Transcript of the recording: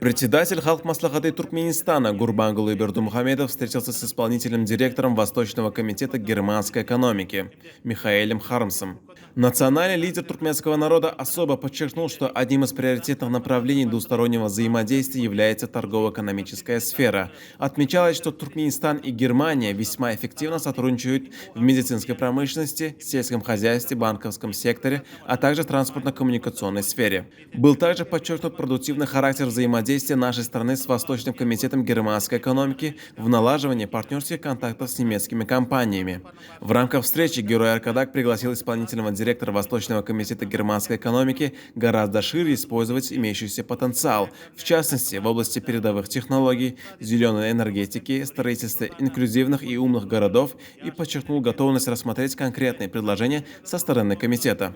Председатель Халк Маслахаты Туркменистана Гурбангулы Бердумухамедов встретился с исполнительным директором Восточного комитета германской экономики Михаэлем Хармсом. Национальный лидер туркменского народа особо подчеркнул, что одним из приоритетных направлений двустороннего взаимодействия является торгово-экономическая сфера. Отмечалось, что Туркменистан и Германия весьма эффективно сотрудничают в медицинской промышленности, сельском хозяйстве, банковском секторе, а также транспортно-коммуникационной сфере. Был также подчеркнут продуктивный характер взаимодействия нашей страны с Восточным комитетом германской экономики в налаживании партнерских контактов с немецкими компаниями. В рамках встречи Герой Аркадак пригласил исполнительного директора Восточного комитета германской экономики гораздо шире использовать имеющийся потенциал, в частности, в области передовых технологий, зеленой энергетики, строительства инклюзивных и умных городов и подчеркнул готовность рассмотреть конкретные предложения со стороны комитета.